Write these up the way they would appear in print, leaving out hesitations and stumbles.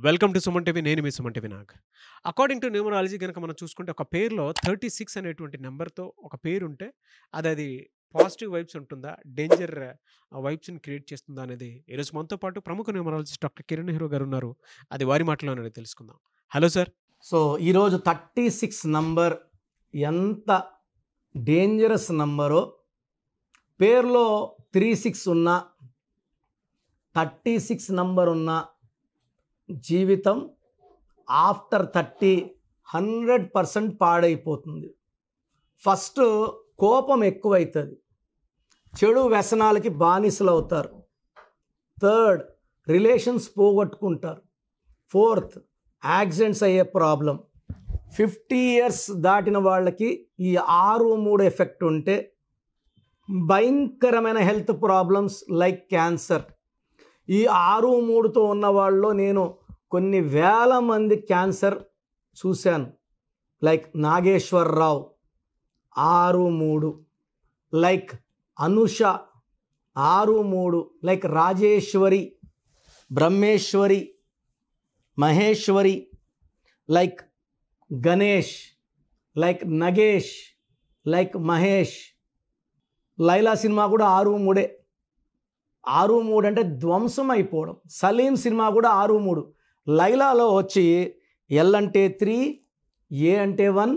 Welcome to Suman TV. నేను మీ Suman TV Nag. According to numerology గనక మనం చూసుకుంటే ఒక పేరులో 36 అనేటువంటి నంబర్‌తో ఒక పేరుంటే అది పాజిటివ్ వైబ్స్ ఉంటుందా? డేంజర్ వైబ్స్‌ని క్రియేట్ చేస్తుందా? అనేది ఈరోజు మనతో పాటు ప్రముఖ న్యూమరాలజిస్ట్ డాక్టర్ కిరణ్ హీరో గారు ఉన్నారు. అది వారి మాటల్లోనే తెలుసుకుందాం. Hello sir. సో ఈరోజు 36 నంబర్ ఎంత డేంజరస్ నంబరో, పేరులో 36 ఉన్న 36 నంబర్ ఉన్న జీవితం ఆఫ్టర్ 30 100% పాడైపోతుంది. ఫస్ట్ కోపం ఎక్కువైతుంది, చెడు వ్యసనాలకి బానిసలు అవుతారు. థర్డ్, రిలేషన్స్ పోగొట్టుకుంటారు. ఫోర్త్, యాక్సిడెంట్స్ అయ్యే ప్రాబ్లం. 50 ఇయర్స్ దాటిన వాళ్ళకి ఈ 6-3 ఎఫెక్ట్ ఉంటే భయంకరమైన హెల్త్ ప్రాబ్లమ్స్ లైక్ క్యాన్సర్. ఈ 6-3తో ఉన్న వాళ్ళలో నేను కొన్ని వేల మంది క్యాన్సర్ చూశాను. Like Nageswara Rao 6-3, like Anusha 6-3, like Rajeswari, Brahmeswari, Maheswari, like Ganesh, like Nagesh, like Mahesh. Laila cinema కూడా 6-3. 6-3 అంటే ధ్వంసం అయిపోవడం. సలీం సినిమా కూడా 6-3. లైలాలో వచ్చి ఎల్ అంటే 3, ఏ అంటే 1,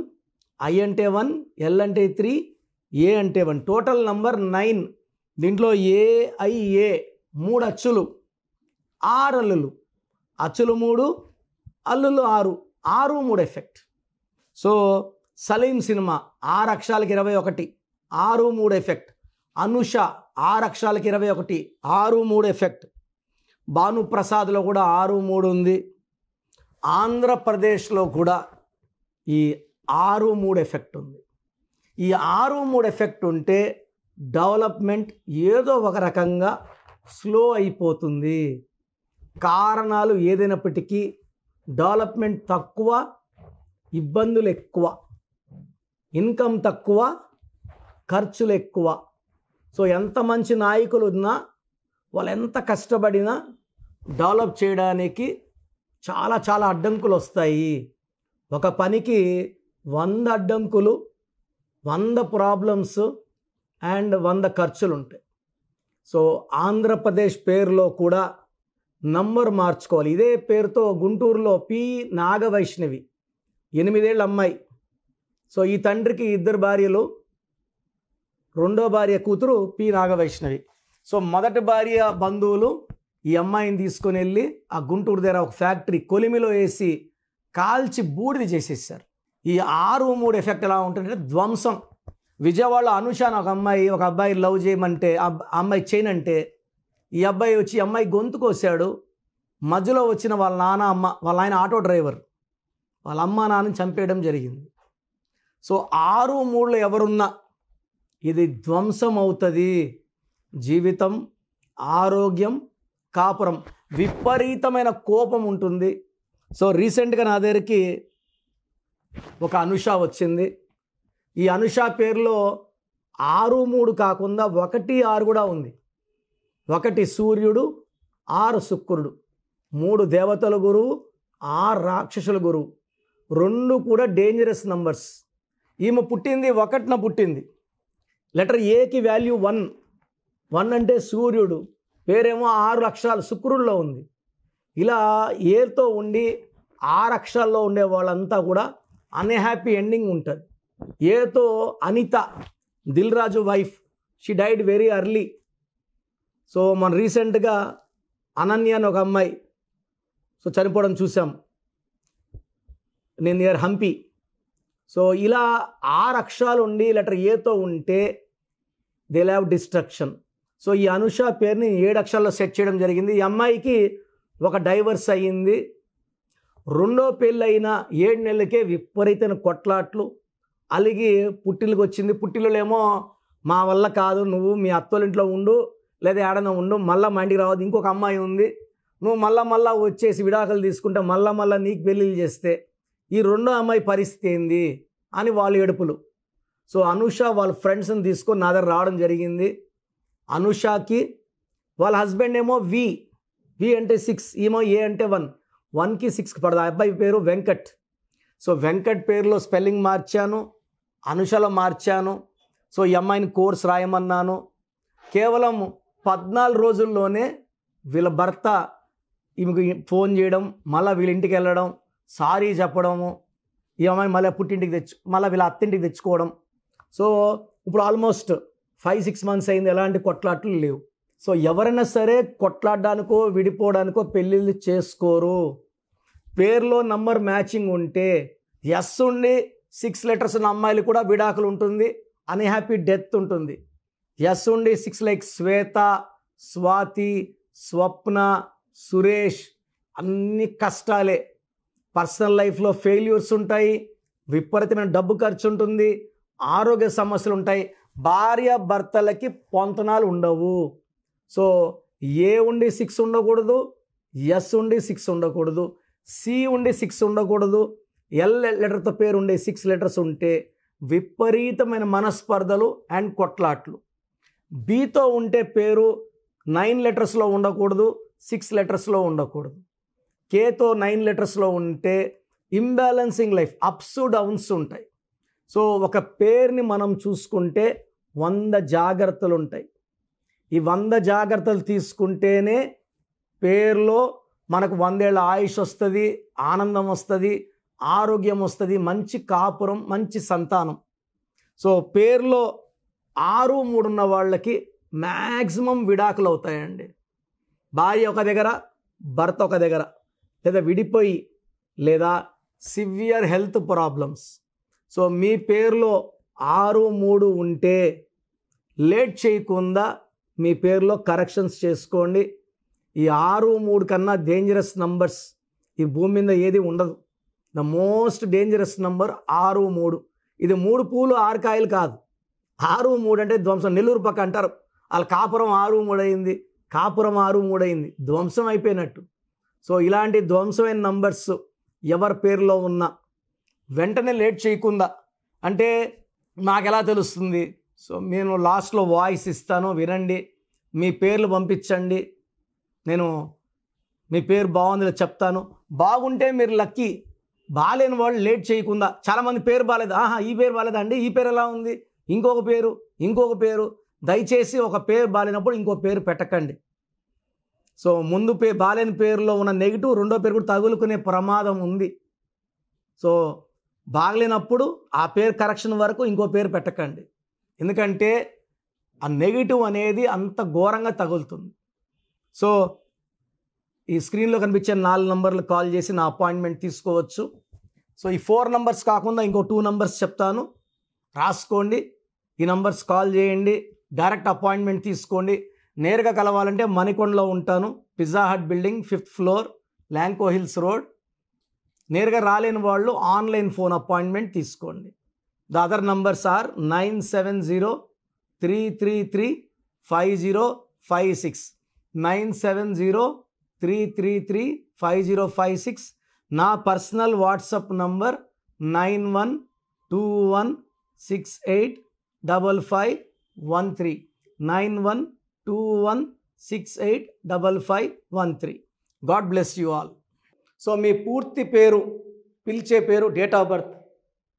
ఐ అంటే 1, ఎల్ అంటే 3, ఏ అంటే 1. Total number 9. దీంట్లో ఏఐఏ 3 అచ్చులు, 6 అల్లులు. అచ్చులు 3, అల్లులు 6. 6-3 ఎఫెక్ట్. సో సలీం సినిమా 6 అక్షరాలకి 21, 6-3 ఎఫెక్ట్. అనుష 6 అక్షరాలకి 21, 6-3 ఎఫెక్ట్. భానుప్రసాద్లో కూడా 6-3 ఉంది. ఆంధ్రప్రదేశ్లో కూడా ఈ 6-3 ఎఫెక్ట్ ఉంది. ఈ 6-3 ఎఫెక్ట్ ఉంటే డెవలప్మెంట్ ఏదో ఒక రకంగా స్లో అయిపోతుంది. కారణాలు ఏదైనప్పటికీ డెవలప్మెంట్ తక్కువ, ఇబ్బందులు ఎక్కువ, ఇన్కమ్ తక్కువ, ఖర్చులు ఎక్కువ. సో ఎంత మంచి నాయకులు ఉన్నా, వాళ్ళు ఎంత కష్టపడినా డెవలప్ చేయడానికి చాలా చాలా అడ్డంకులు వస్తాయి. ఒక పనికి 100 అడ్డంకులు, 100 ప్రాబ్లమ్స్ అండ్ 100 ఖర్చులు ఉంటాయి. సో ఆంధ్రప్రదేశ్ పేరులో కూడా నంబర్ మార్చుకోవాలి. ఇదే పేరుతో గుంటూరులో పి నాగవైష్ణవి 8 ఏళ్ళ అమ్మాయి. సో ఈ తండ్రికి 2 భార్యలు, రెండో భార్య కూతురు పి నాగవైష్ణవి. సో మొదటి భార్య బంధువులు ఈ అమ్మాయిని తీసుకొని వెళ్ళి ఆ గుంటూరు దగ్గర ఒక ఫ్యాక్టరీ కొలిమిలో వేసి కాల్చి బూడిద చేసేసారు. ఈ 6-3 ఎఫెక్ట్ ఎలా ఉంటుందంటే ధ్వంసం. విజయవాడలో అనుష అని ఒక అబ్బాయి లవ్ చేయమంటే ఆ అమ్మాయి చేయనంటే ఈ అబ్బాయి వచ్చి అమ్మాయి గొంతు కోసాడు. మధ్యలో వచ్చిన వాళ్ళ నాన్న అమ్మ, వాళ్ళ ఆయన ఆటో డ్రైవర్, వాళ్ళ అమ్మ నాన్నని చంపేయడం జరిగింది. సో 6-3లో ఎవరున్నా ఇది ధ్వంసం అవుతుంది. జీవితం, ఆరోగ్యం, కాపురం, విపరీతమైన కోపం ఉంటుంది. సో రీసెంట్గా నా దగ్గరికి ఒక అనుష వచ్చింది. ఈ అనుష పేరులో 6-3 కాకుండా 1-6 కూడా ఉంది. 1 సూర్యుడు, 6 శుక్రుడు, 3 దేవతల గురువు, 6 రాక్షసుల గురువు. 2 కూడా డేంజరస్ నంబర్స్. ఈమె పుట్టింది 1న పుట్టింది. లెటర్ ఏకి వాల్యూ 1. 1 అంటే సూర్యుడు, పేరేమో 6 అక్షరాలు శుక్రుడిలో ఉంది. ఇలా ఏతో ఉండి 6 అక్షరాల్లో ఉండే వాళ్ళంతా కూడా అన్హ్యాపీ ఎండింగ్ ఉంటుంది. ఏతో Anitha, Dil Raju wife, she died very early. So మన రీసెంట్గా అనన్య అని ఒక అమ్మాయి చనిపోవడం చూసాం, నేను నియర్ హంపి. సో ఇలా 6 అక్షరాలు ఉండి లెటర్ ఏతో ఉంటే దే హ్యావ్ డిస్ట్రక్షన్. సో ఈ అనుష పేరుని 7 అక్షరాల్లో సెట్ చేయడం జరిగింది. ఈ అమ్మాయికి ఒక డైవర్స్ అయ్యింది. రెండో పెళ్ళైన 7 నెలలకే విపరీతమైన కొట్లాట్లు, అలిగి పుట్టిల్లోకి వచ్చింది. పుట్టిల్లోనేమో మా వల్ల కాదు, నువ్వు మీ అత్తోళ్ళింట్లో ఉండు, లేదా ఏడన్నా ఉండు, మళ్ళీ మా ఇంటికి రావద్దు, ఇంకొక అమ్మాయి ఉంది, నువ్వు మళ్ళా వచ్చేసి విడాకులు తీసుకుంటే మళ్ళా నీకు పెళ్ళిళ్ళు చేస్తే ఈ రెండో అమ్మాయి పరిస్థితి ఏంది అని వాళ్ళు ఏడుపులు. సో అనుష వాళ్ళ ఫ్రెండ్స్ని తీసుకొని నా దగ్గర రావడం జరిగింది. అనుషకి వాళ్ళ హస్బెండ్ ఏమో వి అంటే 6, ఏమో ఏ అంటే 1. 1కి 6కి పడదు. ఆ అబ్బాయి పేరు వెంకట్. సో వెంకట్ పేరులో స్పెల్లింగ్ మార్చాను, అనుషలో మార్చాను. సో ఈ అమ్మాయిని కోర్స్ రాయమన్నాను. కేవలం 14 రోజుల్లోనే వీళ్ళ భర్త ఈమెకు ఫోన్ చేయడం, మళ్ళీ వీళ్ళ ఇంటికి వెళ్ళడం, సారీ చెప్పడము, ఈ అమ్మాయి మళ్ళీ మళ్ళీ వీళ్ళ అత్తింటికి తెచ్చుకోవడం. సో ఇప్పుడు ఆల్మోస్ట్ 5-6 మంత్స్ అయింది, ఎలాంటి కొట్లాట్లు లేవు. సో ఎవరైనా సరే కొట్లాడడానికో విడిపోవడానికో పెళ్ళిళ్ళు చేసుకోరు. పేరులో నంబర్ మ్యాచింగ్ ఉంటే ఎస్ ఉండి 6 లెటర్స్ ఉన్న అమ్మాయిలు కూడా విడాకులు ఉంటుంది, అన్హ్యాపీ డెత్ ఉంటుంది. ఎస్ ఉండి 6 లైక్ శ్వేత, స్వాతి, స్వప్న, సురేష్ అన్ని కష్టాలే. పర్సనల్ లైఫ్లో ఫెయిల్యూర్స్ ఉంటాయి, విపరీతమైన డబ్బు ఖర్చు ఉంటుంది, ఆరోగ్య సమస్యలు ఉంటాయి, భార్య భర్తలకి పొంతనాలు ఉండవు. సో ఏ ఉండి 6 ఉండకూడదు, ఎస్ ఉండి 6 ఉండకూడదు, సి ఉండి 6 ఉండకూడదు, ఎల్ లెటర్తో పేరు ఉండే 6 లెటర్స్ ఉంటే విపరీతమైన మనస్పర్ధలు అండ్ కొట్లాట్లు. బితో ఉంటే పేరు 9 లెటర్స్లో ఉండకూడదు, 6 లెటర్స్లో ఉండకూడదు. కేతో 9 లెటర్స్లో ఉంటే ఇంబ్యాలెన్సింగ్ లైఫ్, అప్స్ డౌన్స్ ఉంటాయి. సో ఒక పేరుని మనం చూసుకుంటే 100 జాగ్రత్తలు ఉంటాయి. ఈ 100 జాగ్రత్తలు తీసుకుంటేనే పేరులో మనకు 100 ఏళ్ళ ఆయుష్ వస్తుంది, ఆనందం వస్తుంది, ఆరోగ్యం వస్తుంది, మంచి కాపురం, మంచి సంతానం. సో పేరులో 6, 3 ఉన్న వాళ్ళకి మ్యాక్సిమం విడాకులు అవుతాయండి. భార్య ఒక దగ్గర, భర్త ఒక దగ్గర, లేదా విడిపోయి, లేదా సివియర్ హెల్త్ ప్రాబ్లమ్స్. సో మీ పేరులో 6, 3 ఉంటే లేట్ చేయకుండా మీ పేరులో కరెక్షన్స్ చేసుకోండి. ఈ 6, 3 కన్నా డేంజరస్ నంబర్స్ ఈ భూమి మీద ఏది ఉండదు. The most dangerous number 6, 3. ఇది 3 పూలు 6 కాయలు కాదు. 6, 3 అంటే ధ్వంసం. నెల్లూరు పక్క అంటారు వాళ్ళ కాపురం 6, 3 అయింది, కాపురం 6, 3 అయింది, ధ్వంసం అయిపోయినట్టు. సో ఇలాంటి ధ్వంసమైన నంబర్స్ ఎవరి పేరులో ఉన్నా వెంటనే లేట్ చేయకుండా, అంటే నాకు ఎలా తెలుస్తుంది? సో నేను లాస్ట్లో వాయిస్ ఇస్తాను, వినండి, మీ పేర్లు పంపించండి, నేను మీ పేరు బాగుంది చెప్తాను. బాగుంటే మీరు లక్కీ, బాగాలేని వాళ్ళు లేట్ చేయకుండా. చాలామంది పేరు బాగాలేదు, ఈ పేరు బాగాలేదా అండి, ఈ పేరు ఎలా ఉంది, ఇంకొక పేరు. దయచేసి ఒక పేరు బాగాలేనప్పుడు ఇంకో పేరు పెట్టకండి. సో ముందు బాగాలేని పేరులో ఉన్న నెగిటివ్ రెండో పేరు కూడా తగులుకునే ప్రమాదం ఉంది. సో బాగలేనప్పుడు ఆ పేరు కరెక్షన్ వరకు ఇంకో పేరు పెట్టకండి, ఎందుకంటే ఆ నెగిటివ్ అనేది అంత ఘోరంగా తగులుతుంది. సో ఈ స్క్రీన్లో కనిపించే 4 నంబర్లు కాల్ చేసి నా అపాయింట్మెంట్ తీసుకోవచ్చు. సో ఈ 4 నంబర్స్ కాకుండా ఇంకో 2 నంబర్స్ చెప్తాను, రాసుకోండి. ఈ నంబర్స్ కాల్ చేయండి, డైరెక్ట్ అపాయింట్మెంట్ తీసుకోండి. నేరుగా కలవాలంటే మణికొండలో ఉంటాను, pizza hut building 5th floor, Lanco hills road. నేరుగా రాలేని వాళ్ళు ఆన్లైన్ ఫోన్ అపాయింట్మెంట్ తీసుకోండి. The other numbers are 9703335056, 9703335056. నా personal WhatsApp number 9121685513, 9121685513. God bless you all. So మీ పూర్తి పేరు, పిలిచే పేరు, డేట్ ఆఫ్ బర్త్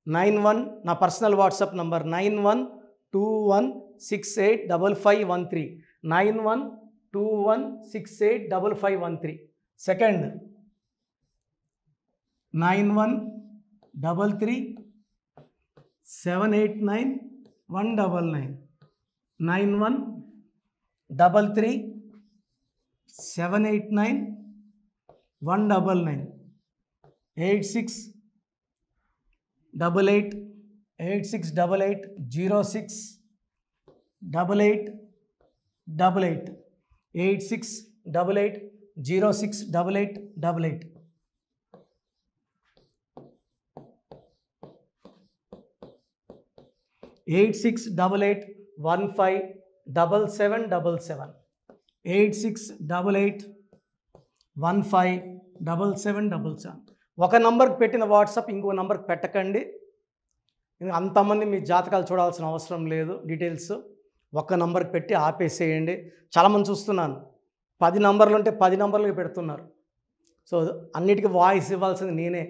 91, నా personal WhatsApp number 9121685513, 9121685513. Second 9133789199, 9133789199, 868886880688, 8688068888. Eight 8688157777, 8688157777. ఒక నంబర్కి పెట్టిన వాట్సాప్ ఇంకో నంబర్కి పెట్టకండి, అంతమంది మీ జాతకాలు చూడాల్సిన అవసరం లేదు. డీటెయిల్స్ ఒక్క నంబర్కి పెట్టి ఆపేసేయండి. చాలామంది చూస్తున్నాను 10 నంబర్లు ఉంటే 10 నంబర్లకి పెడుతున్నారు. సో అన్నిటికీ వాయిస్ ఇవ్వాల్సింది నేనే.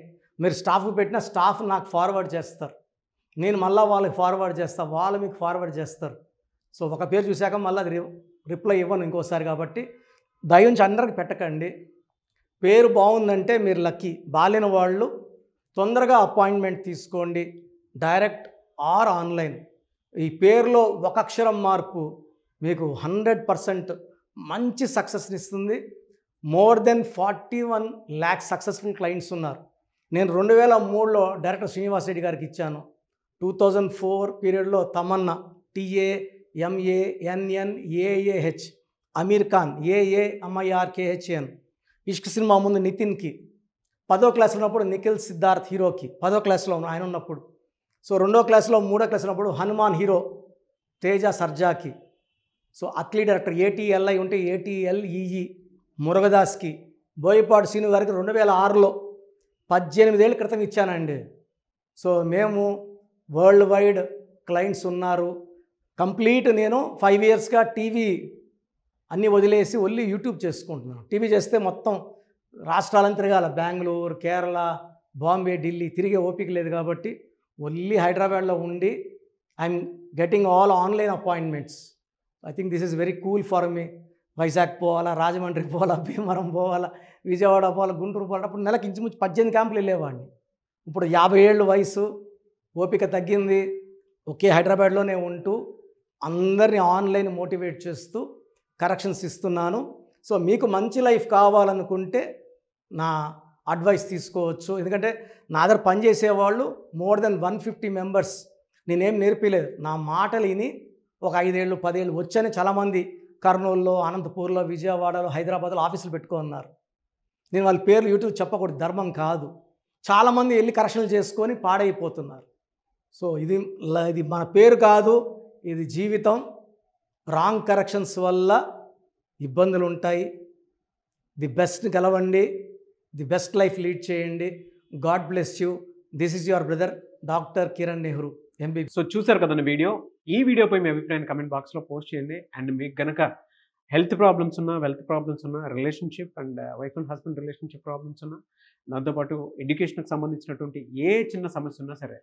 మీరు స్టాఫ్కి పెట్టిన స్టాఫ్ నాకు ఫార్వర్డ్ చేస్తారు, నేను మళ్ళీ వాళ్ళకి ఫార్వర్డ్ చేస్తాను, వాళ్ళు మీకు ఫార్వర్డ్ చేస్తారు. సో ఒక పేరు చూశాక మళ్ళీ అది రిప్లై ఇవ్వను ఇంకోసారి. కాబట్టి దయించి అందరికి పెట్టకండి. పేరు బాగుందంటే మీరు లక్కీ. బాలేని వాళ్ళు తొందరగా అపాయింట్మెంట్ తీసుకోండి, డైరెక్ట్ ఆర్ ఆన్లైన్. ఈ పేరులో ఒక అక్షరం మార్పు మీకు 100% మంచి సక్సెస్ని ఇస్తుంది. More than 41 lakh successful clients ఉన్నారు. నేను 2003లో డైరెక్టర్ శ్రీనివాస్ రెడ్డి గారికి ఇచ్చాను. 2004 పీరియడ్లో తమన్నా TAMANNAAH, అమీర్ ఖాన్ AAMIRKHN, ఇష్క్ సినిమా ముందు నితిన్కి, 10వ క్లాస్లో ఉన్నప్పుడు నిఖిల్ సిద్ధార్థ్ హీరోకి, 10వ క్లాస్లో ఆయన ఉన్నప్పుడు. సో 2వ క్లాస్లో 3వ క్లాస్ ఉన్నప్పుడు హనుమాన్ హీరో తేజ సర్జాకి. సో అథ్లీట్ డైరెక్టర్ ATLI ఉంటే ATLEE మురుగదాస్కి. బోయపాటి శ్రీను గారికి 2006లో 18 ఏళ్ళ క్రితం ఇచ్చానండి. సో మేము వరల్డ్ వైడ్ క్లయింట్స్ ఉన్నారు. కంప్లీట్ నేను 5 ఇయర్స్గా టీవీ అన్నీ వదిలేసి ఓన్లీ యూట్యూబ్ చేసుకుంటున్నాను. టీవీ చేస్తే మొత్తం రాష్ట్రాలను తిరగాల, బెంగళూరు, కేరళ, బాంబే, ఢిల్లీ తిరిగే ఓపిక లేదు. కాబట్టి ఓన్లీ హైదరాబాద్లో ఉండి I'm getting all online appointments. I think this is very cool for me. Vizag పోవాలా, రాజమండ్రి పోవాలా, భీమవరం పోవాలా, విజయవాడ పోవాలా, గుంటూరు పోవాలా. అప్పుడు నెలకు ఇంచుమించు 18 క్యాంపులు వెళ్ళేవాడిని. ఇప్పుడు 50 ఏళ్ళు వయసు, ఓపిక తగ్గింది. ఒకే హైదరాబాద్లోనే ఉంటూ అందరినీ ఆన్లైన్ మోటివేట్ చేస్తూ కరెక్షన్స్ ఇస్తున్నాను. సో మీకు మంచి లైఫ్ కావాలనుకుంటే నా అడ్వైస్ తీసుకోవచ్చు. ఎందుకంటే నా దగ్గర పనిచేసేవాళ్ళు మోర్ దెన్ 150 మెంబర్స్. నేనేం నేర్పిలేదు, నా మాటలు విని ఒక 5 ఏళ్ళు 10 ఏళ్ళు వచ్చని చాలామంది కర్నూలులో, అనంతపూర్లో, విజయవాడలో, హైదరాబాద్లో ఆఫీసులు పెట్టుకున్నారు. నేను వాళ్ళ పేర్లు యూట్యూబ్ చెప్పకూడదు, ధర్మం కాదు. చాలామంది వెళ్ళి కరెక్షన్లు చేసుకొని పాడైపోతున్నారు. సో ఇది మన పేరు కాదు, ఇది జీవితం. రాంగ్ కరెక్షన్స్ వల్ల ఇబ్బందులు ఉంటాయి. ది బెస్ట్ గెలవండి, ది బెస్ట్ లైఫ్ లీడ్ చేయండి. God bless you. This is your brother doctor Kiran Nehru MB. So చూసారు కదండి వీడియో. ఈ వీడియోపై మీ అభిప్రాయాన్ని కమెంట్ బాక్స్లో పోస్ట్ చేయండి. అండ్ మీకు కనుక హెల్త్ ప్రాబ్లమ్స్ ఉన్నా, వెల్త్ ప్రాబ్లమ్స్ ఉన్నా, relationship and wife and husband relationship problems ఉన్నా, దాంతోపాటు ఎడ్యుకేషన్కి సంబంధించినటువంటి ఏ చిన్న సమస్య ఉన్నా సరే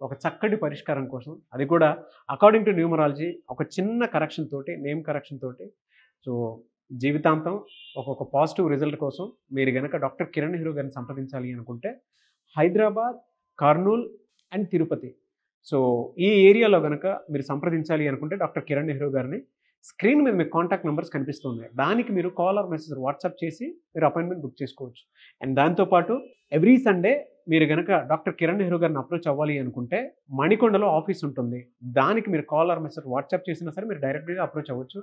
ఒక చక్కటి పరిష్కారం కోసం, అది కూడా అకార్డింగ్ టు న్యూమరాలజీ, ఒక చిన్న కరెక్షన్ తోటి, నేమ్ కరెక్షన్ తోటి, సో జీవితాంతం ఒక పాజిటివ్ రిజల్ట్ కోసం మీరు కనుక డాక్టర్ కిరణ్ నెహ్రూ గారిని సంప్రదించాలి అనుకుంటే హైదరాబాద్, కర్నూల్ అండ్ తిరుపతి, సో ఈ ఏరియాలో కనుక మీరు సంప్రదించాలి అనుకుంటే డాక్టర్ కిరణ్ నెహ్రూ గారిని స్క్రీన్ మీద మీకు కాంటాక్ట్ నెంబర్స్ కనిపిస్తున్నాయి. దానికి మీరు కాల్ ఆర్ మెసేజ్ వాట్సాప్ చేసి మీరు అపాయింట్మెంట్ బుక్ చేసుకోవచ్చు. అండ్ దాంతోపాటు ఎవ్రీ సండే మీరు కనుక డాక్టర్ కిరణ్ నెహ్రూ గారిని అప్రోచ్ అవ్వాలి అనుకుంటే మణికొండలో ఆఫీస్ ఉంటుంది. దానికి మీరు కాల్ ఆర్ మెసేజ్ వాట్సాప్ చేసినా సరే మీరు డైరెక్ట్గా అప్రోచ్ అవ్వచ్చు.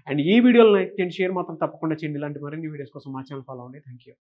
అండ్ ఈ వీడియోలో లైక్ చేయండి, షేర్ మాత్రం తప్పకుండా చేయండి. ఇలాంటి మరిన్ని వీడియోస్ కోసం మా ఛానల్ ఫాలో అవ్వండి. Thank you.